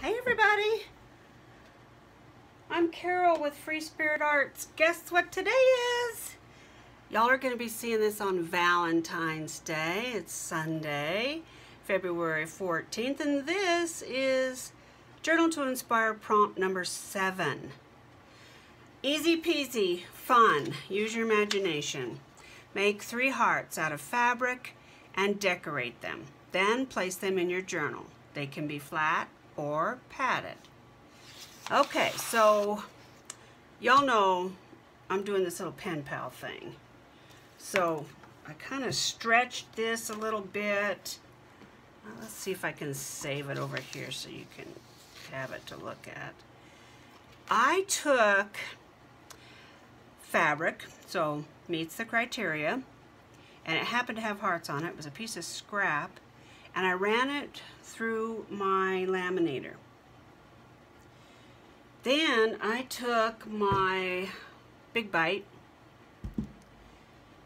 Hey everybody, I'm Carol with Free Spirit Arts. Guess what today is? Y'all are going to be seeing this on Valentine's Day. It's Sunday, February 14th, and this is Journal to Inspire prompt number 7. Easy peasy, fun, use your imagination. Make 3 hearts out of fabric and decorate them. Then place them in your journal. They can be flat or padded. Okay, so y'all know I'm doing this little pen pal thing. So I kind of stretched this a little bit. Let's see if I can save it over here so you can have it to look at. I took fabric, so meets the criteria, and it happened to have hearts on it. It was a piece of scrap, and I ran it through my laminator. Then I took my Big Bite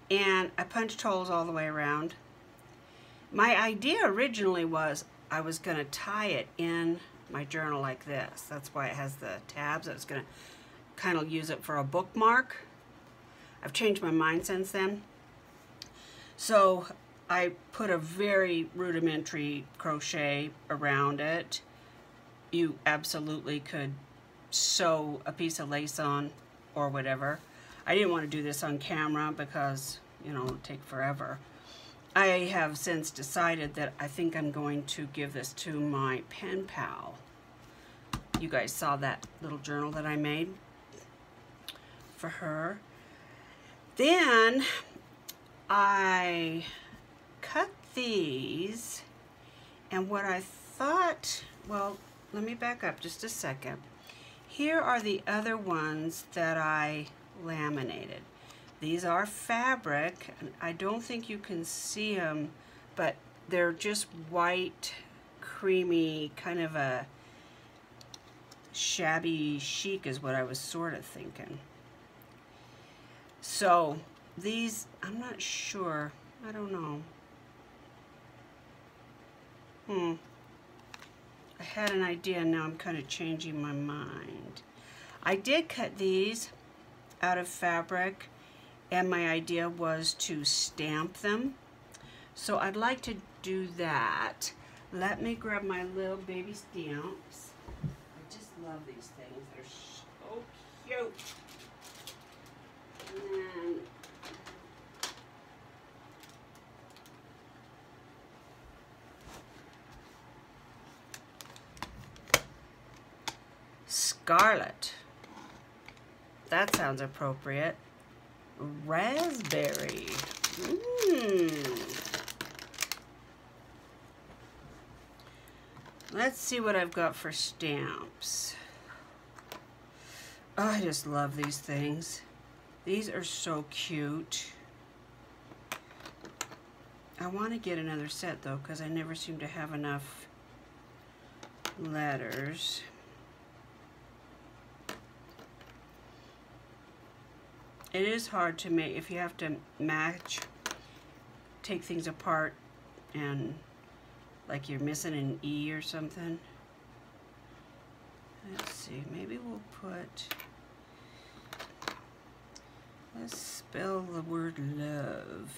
and I punched holes all the way around. My idea originally was I was going to tie it in my journal like this. That's why it has the tabs. I was going to kind of use it for a bookmark. I've changed my mind since then. So I put a very rudimentary crochet around it. You absolutely could sew a piece of lace on or whatever. I didn't want to do this on camera because, you know, it would take forever. I have since decided that I think I'm going to give this to my pen pal. You guys saw that little journal that I made for her. Then I cut these, and what I thought, well, let me back up just a second. Here are the other ones that I laminated. These are fabric, and I don't think you can see them, but they're just white, creamy, kind of a shabby chic is what I was sort of thinking. So these, I'm not sure, I don't know. I had an idea, and now I'm kind of changing my mind. I did cut these out of fabric, and my idea was to stamp them. So I'd like to do that. Let me grab my little baby stamps. I just love these things. They're so cute. And Scarlet. That sounds appropriate. Raspberry. Let's see what I've got for stamps. Oh, I just love these things. These are so cute. I want to get another set though, because I never seem to have enough letters. It is hard to make, if you have to match, take things apart and like you're missing an E or something. Let's see, maybe we'll put, let's spell the word love.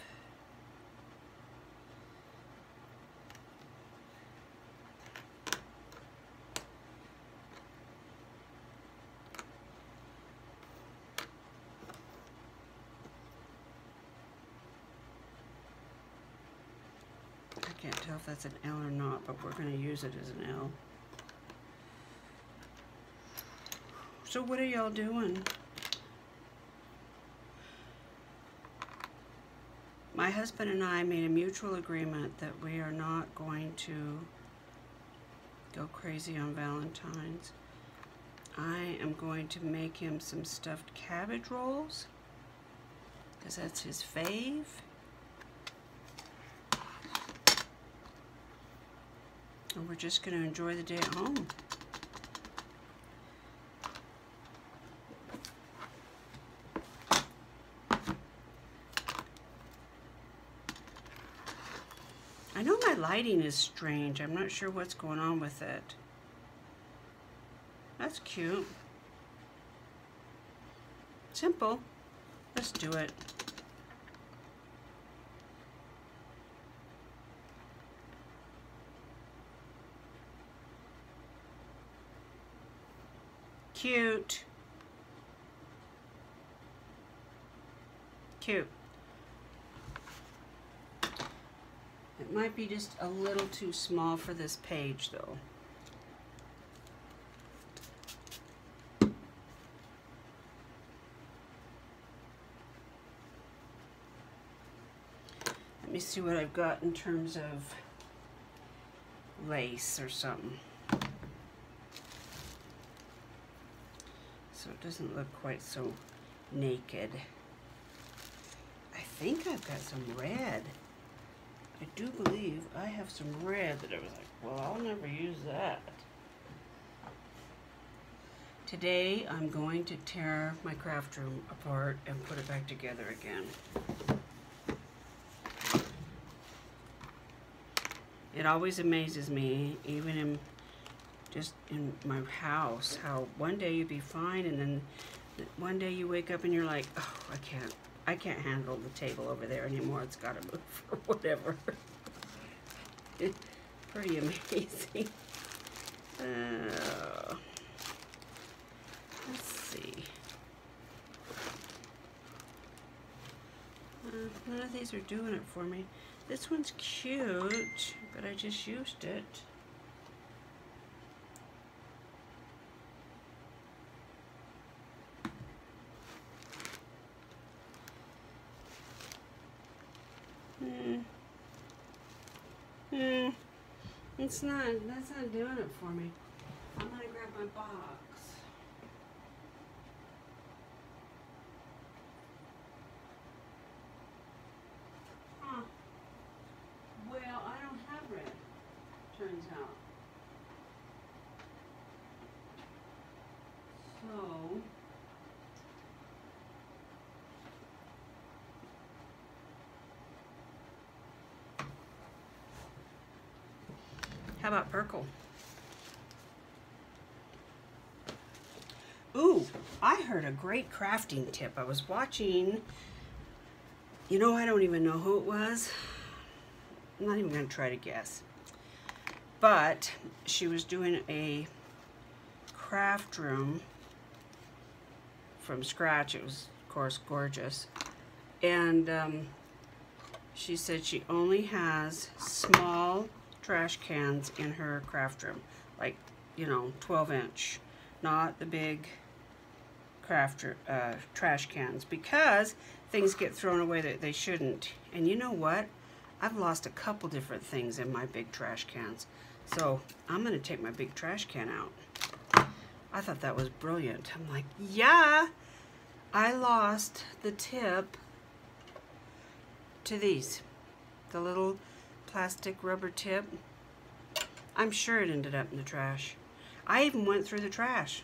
I can't tell if that's an L or not, but we're going to use it as an L. So what are y'all doing? My husband and I made a mutual agreement that we are not going to go crazy on Valentine's. I am going to make him some stuffed cabbage rolls because that's his fave. And we're just going to enjoy the day at home. I know my lighting is strange. I'm not sure what's going on with it. That's cute. Simple. Let's do it. Cute. Cute. It might be just a little too small for this page though. Let me see what I've got in terms of lace or something. So it doesn't look quite so naked. I think I've got some red. I do believe I have some red that I was like, well, I'll never use that. Today I'm going to tear my craft room apart and put it back together again. It always amazes me, even in just in my house, how one day you'd be fine and then one day you wake up and you're like, oh, I can't handle the table over there anymore. It's got to move or whatever. It's pretty amazing. Let's see. None of these are doing it for me. This one's cute, but I just used it. That's not doing it for me. I'm gonna grab my box. Huh. Well, I don't have red, turns out. So, how about purple? Ooh, I heard a great crafting tip. I was watching, you know, I don't even know who it was. I'm not even going to try to guess. But she was doing a craft room from scratch. It was, of course, gorgeous. And she said she only has small trash cans in her craft room. Like, you know, 12-inch. Not the big trash cans, because things get thrown away that they shouldn't. And you know what? I've lost a couple different things in my big trash cans. So I'm gonna take my big trash can out. I thought that was brilliant. I'm like, yeah, I lost the tip to these. The little plastic rubber tip. I'm sure it ended up in the trash. I even went through the trash.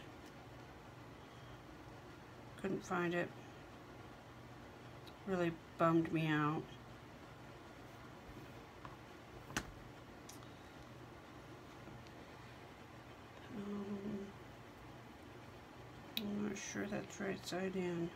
Couldn't find it. Really bummed me out. I'm not sure that's right side in.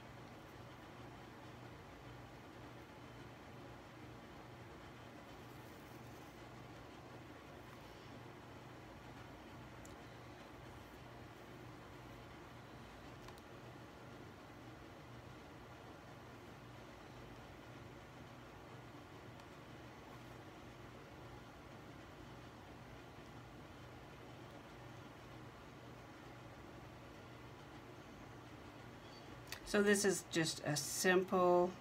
So this is just a simple,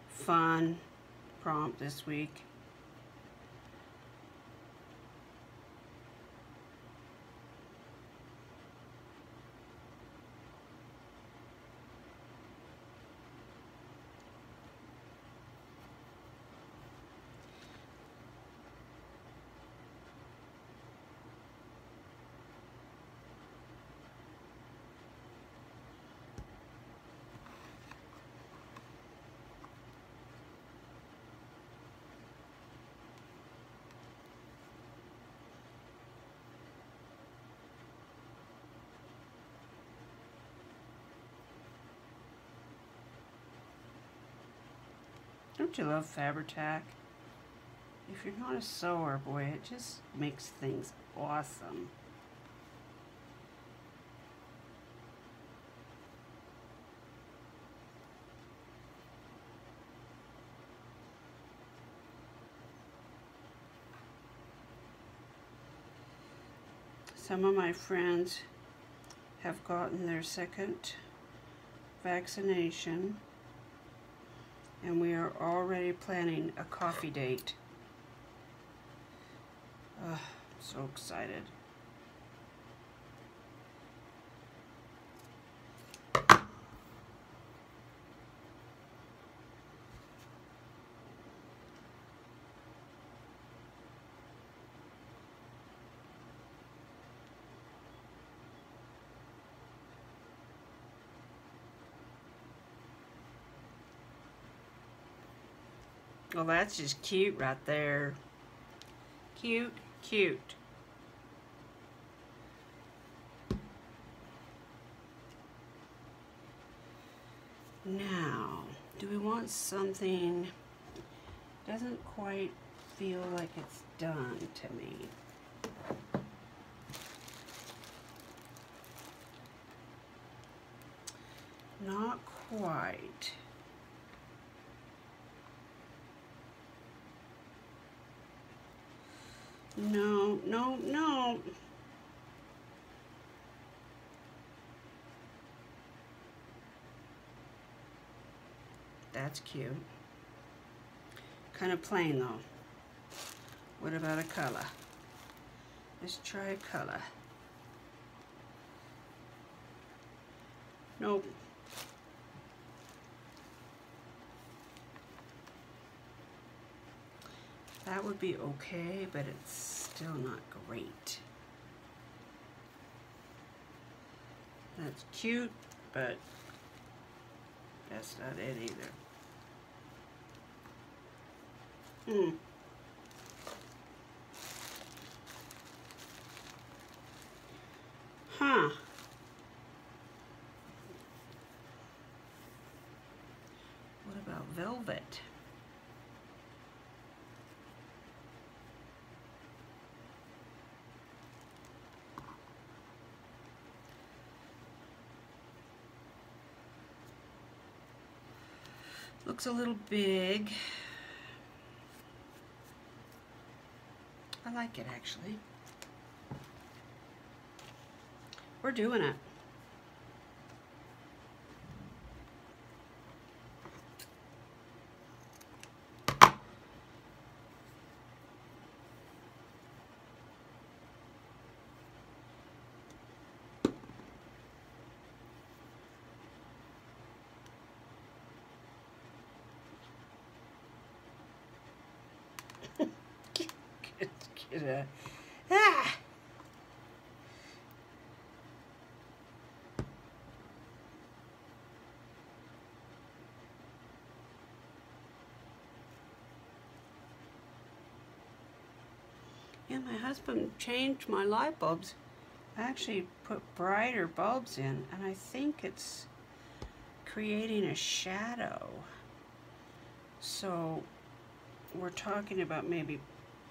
fun prompt this week. Don't you love Fabri-Tac? If you're not a sewer, boy, it just makes things awesome. Some of my friends have gotten their second vaccination, and we are already planning a coffee date. I'm so excited. Well, that's just cute right there. Cute, cute. Now, do we want something doesn't quite feel like it's done to me? Not quite. No, no, no. That's cute. Kind of plain though. What about a color? Let's try a color. Nope. That would be okay, but it's still not great. That's cute, but that's not it either. Huh. What about velvet? Looks a little big. I like it actually. We're doing it. Ah! Yeah, my husband changed my light bulbs. I actually put brighter bulbs in, and I think it's creating a shadow. So we're talking about maybe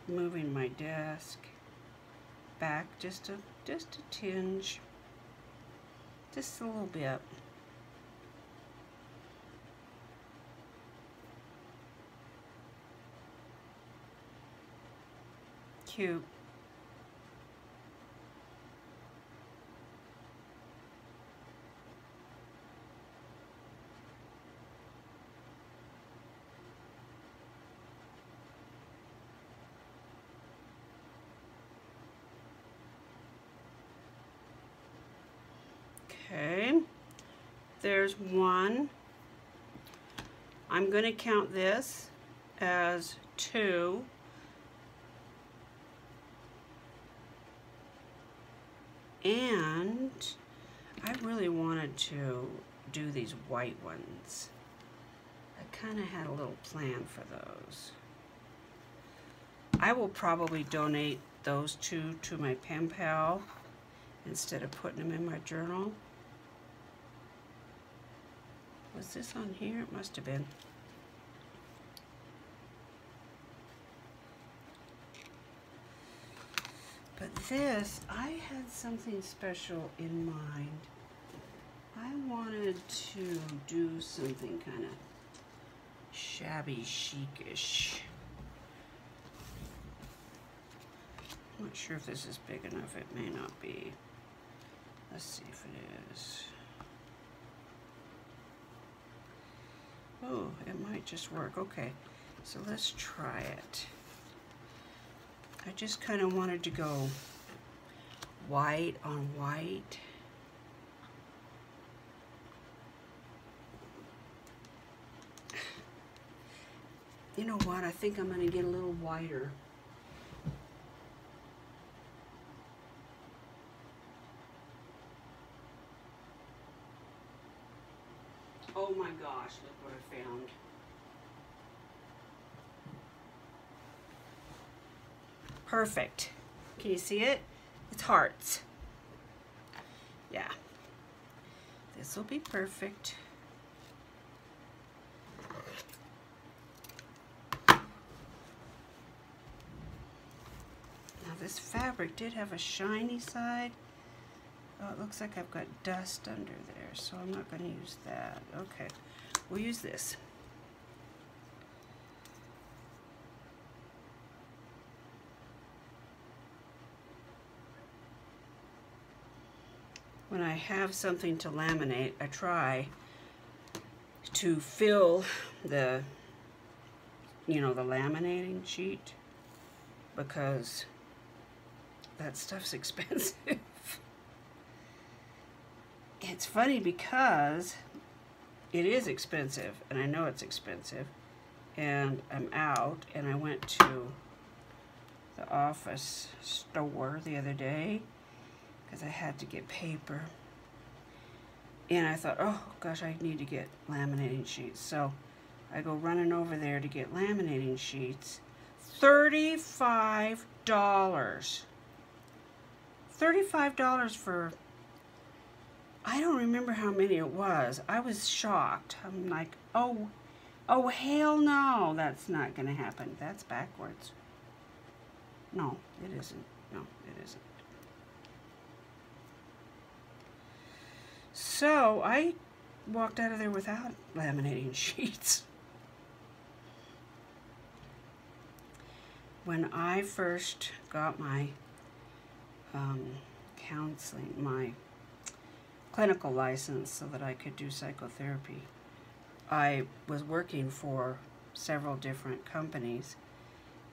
moving my desk back just a tinge, just a little bit. Cute. Okay, there's one. I'm going to count this as 2. And I really wanted to do these white ones. I kind of had a little plan for those. I will probably donate those 2 to my pen pal instead of putting them in my journal. Was this on here? It must have been. But this, I had something special in mind. I wanted to do something kind of shabby chic-ish. I'm not sure if this is big enough. It may not be. Let's see if it is. Oh, it might just work. Okay, so let's try it. I just kind of wanted to go white on white. You know what? I think I'm going to get a little whiter. Oh my gosh, look what I found. Perfect. Can you see it? It's hearts. Yeah. This will be perfect. Now this fabric did have a shiny side. Oh, it looks like I've got dust under there, so I'm not going to use that. Okay, we'll use this. When I have something to laminate, I try to fill the, you know, the laminating sheet, because that stuff's expensive. It's funny because it is expensive, and I know it's expensive, and I'm out, and I went to the office store the other day because I had to get paper, and I thought, oh gosh, I need to get laminating sheets. So I go running over there to get laminating sheets. $35. $35 for, I don't remember how many it was. I was shocked. I'm like, oh hell no, that's not gonna happen. That's backwards. No, it isn't. No, it isn't. So I walked out of there without laminating sheets. When I first got my counseling, my clinical license so that I could do psychotherapy, I was working for several different companies,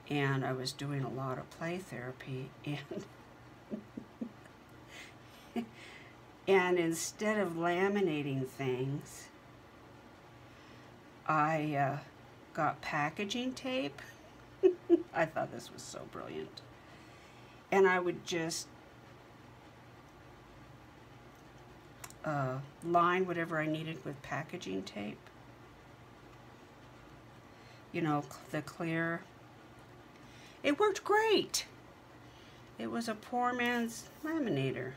and I was doing a lot of play therapy, and instead of laminating things, I got packaging tape. I thought this was so brilliant. And I would just line whatever I needed with packaging tape. You know, the clear. It worked great. It was a poor man's laminator.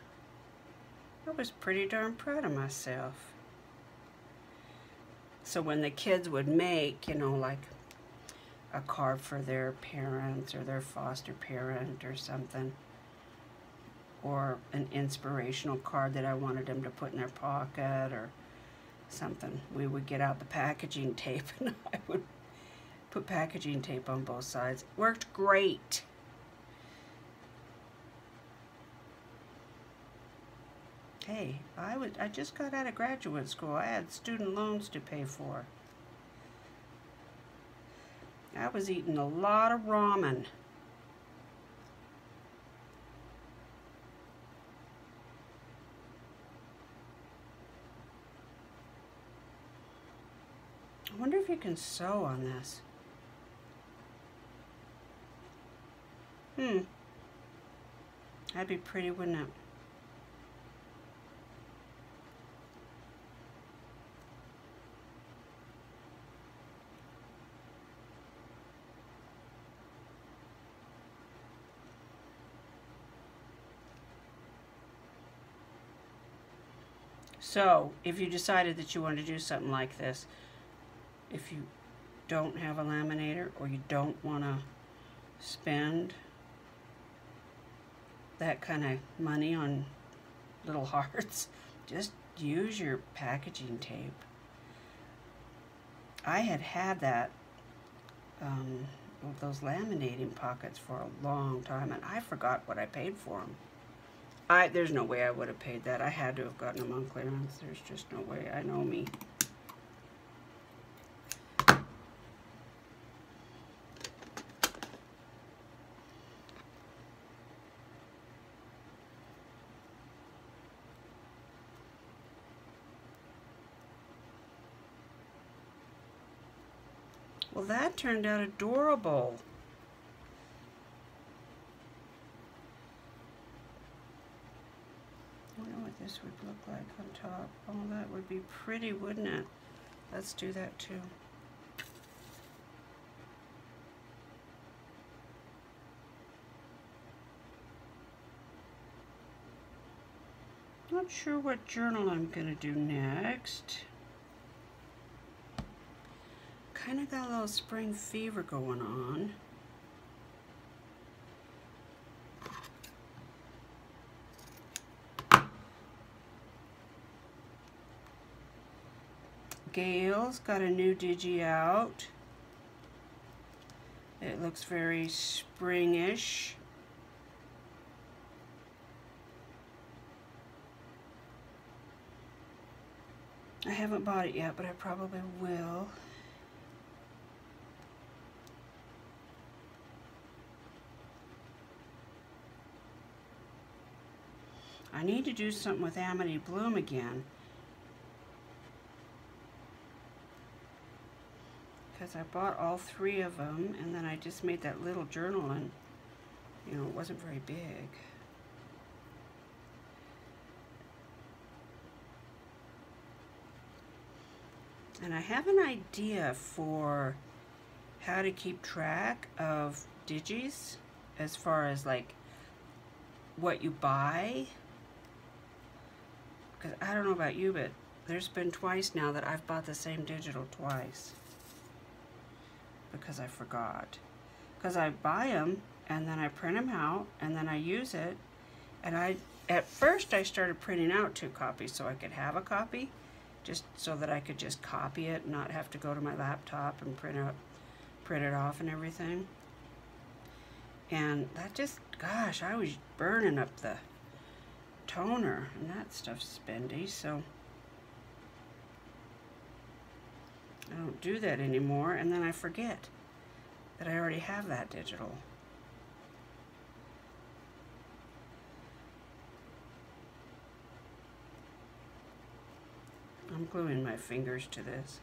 I was pretty darn proud of myself. So when the kids would make, you know, like a card for their parents or their foster parent or something, or an inspirational card that I wanted them to put in their pocket or something, we would get out the packaging tape and I would put packaging tape on both sides. It worked great. Hey, I just got out of graduate school. I had student loans to pay for. I was eating a lot of ramen. I wonder if you can sew on this. That'd be pretty, wouldn't it? So, if you decided that you wanted to do something like this, if you don't have a laminator or you don't want to spend that kind of money on little hearts, just use your packaging tape. I had that, those laminating pockets for a long time, and I forgot what I paid for them. There's no way I would have paid that. I had to have gotten them on clearance. There's just no way. I know me. Well, that turned out adorable. I wonder what this would look like on top. Oh, that would be pretty, wouldn't it? Let's do that too. Not sure what journal I'm going to do next. Kind of got a little spring fever going on. Gail's got a new digi out. It looks very springish. I haven't bought it yet, but I probably will. I need to do something with Amity Bloom again, because I bought all 3 of them, and then I just made that little journal, and you know, it wasn't very big. And I have an idea for how to keep track of digis, as far as like what you buy. Because I don't know about you, but there's been twice now that I've bought the same digital twice. Because I forgot. Because I buy them, and then I print them out, and then I use it. And at first I started printing out 2 copies so I could have a copy, just so that I could just copy it and not have to go to my laptop and print it off and everything. And that just, gosh, I was burning up the toner, and that stuff's spendy, so I don't do that anymore, and then I forget that I already have that digital. I'm gluing my fingers to this.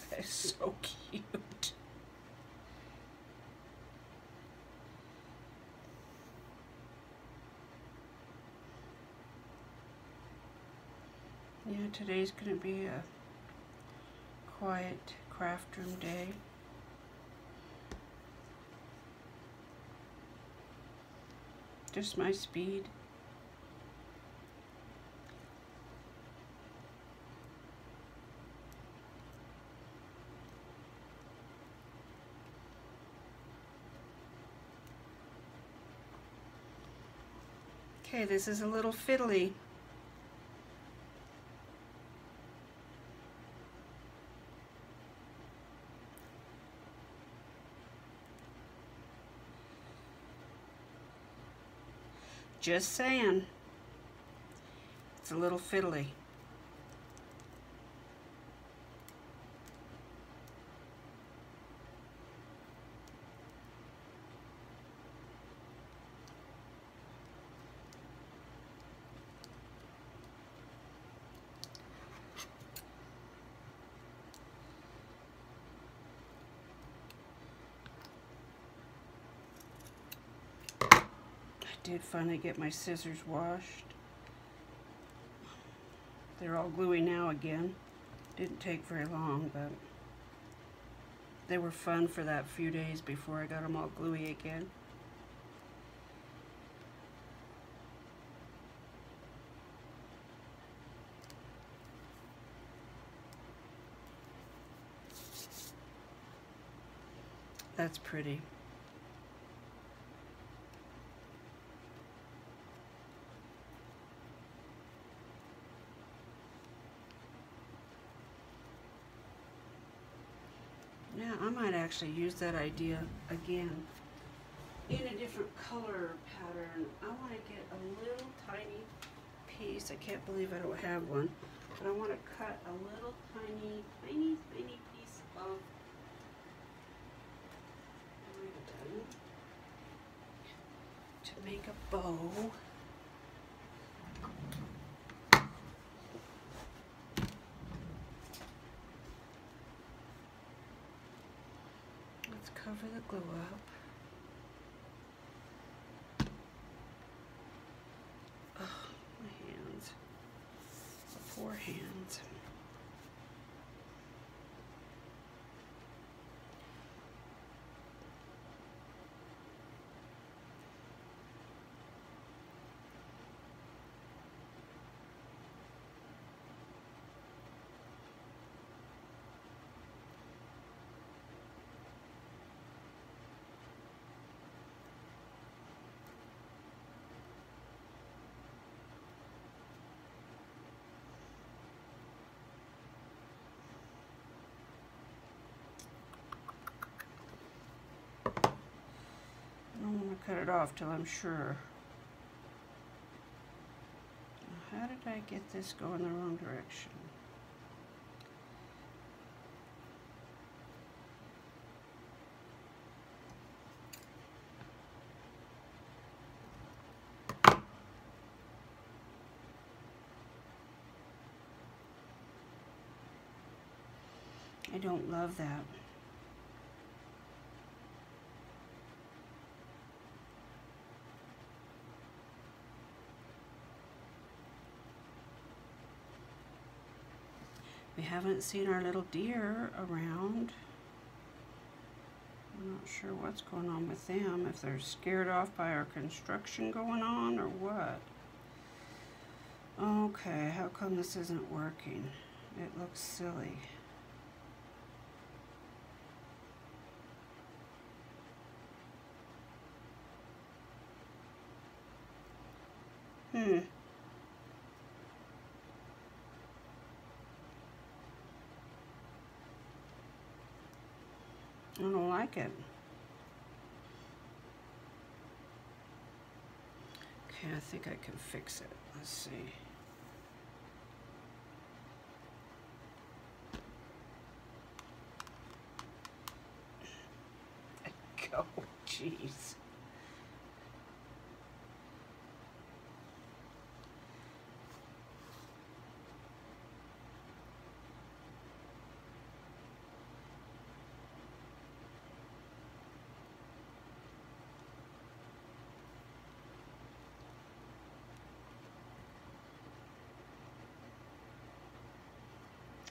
That is so cute. Yeah, today's going to be a quiet craft room day. Just my speed. Okay, this is a little fiddly. Just saying. It's a little fiddly. Did finally get my scissors washed. They're all gluey now again. Didn't take very long, but they were fun for that few days before I got them all gluey again. That's pretty. Yeah, I might actually use that idea again in a different color pattern. I want to get a little tiny piece. I can't believe I don't have one, but I want to cut a little tiny piece of ribbon to make a bow. Let's cover the glue up. Oh, my hands. The poor hands. I don't want to cut it off till I'm sure. Now, how did I get this going the wrong direction? I don't love that. We haven't seen our little deer around. I'm not sure what's going on with them, if they're scared off by our construction going on or what. Okay, how come this isn't working? It looks silly. I don't like it. Okay, I think I can fix it. Let's see. Go, jeez.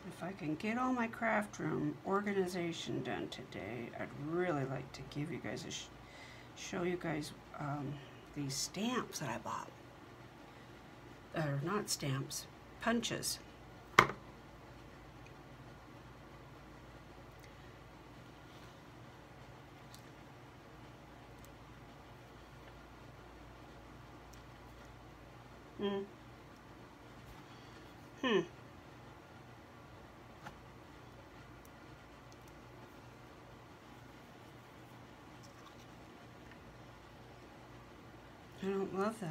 If I can get all my craft room organization done today, I'd really like to give you guys show you guys these stamps that I bought. Or not stamps, punches. I don't love that.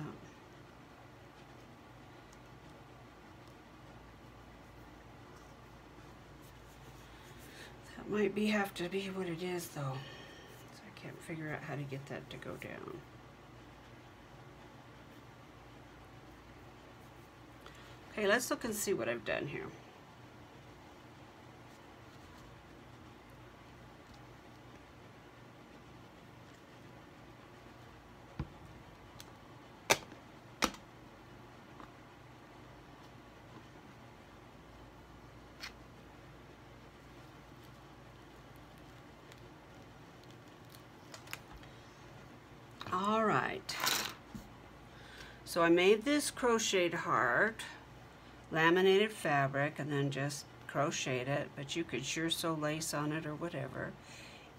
That might have to be what it is though. So I can't figure out how to get that to go down. Okay, let's look and see what I've done here. All right, so I made this crocheted heart, laminated fabric, and then just crocheted it, but you could sure sew lace on it or whatever.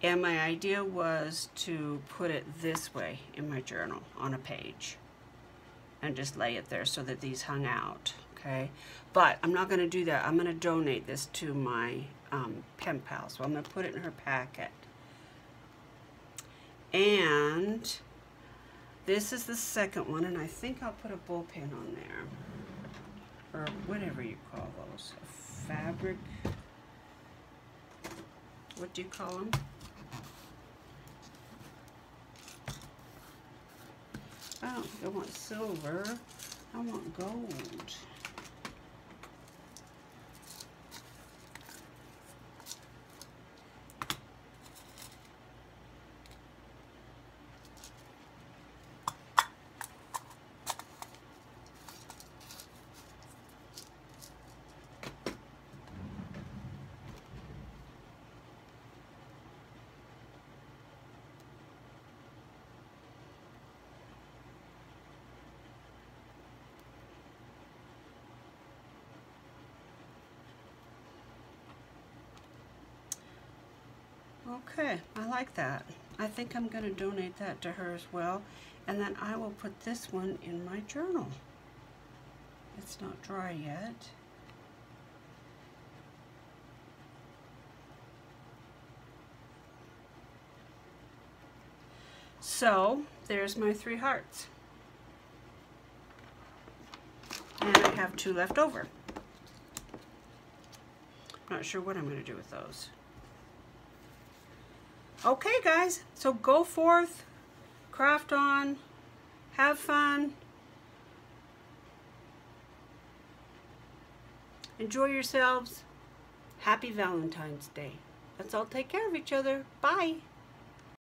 And my idea was to put it this way in my journal on a page and just lay it there so that these hung out, okay? But I'm not gonna do that. I'm gonna donate this to my pen pal. So I'm gonna put it in her packet. And this is the second one, and I think I'll put a bullpen on there, or whatever you call those. A fabric, what do you call them? I don't think I want silver, I want gold. Okay, I like that. I think I'm going to donate that to her as well. And then I will put this one in my journal. It's not dry yet. So, there's my 3 hearts. And I have 2 left over. Not sure what I'm going to do with those. Okay, guys, so go forth, craft on, have fun, enjoy yourselves. Happy Valentine's Day. Let's all take care of each other. Bye.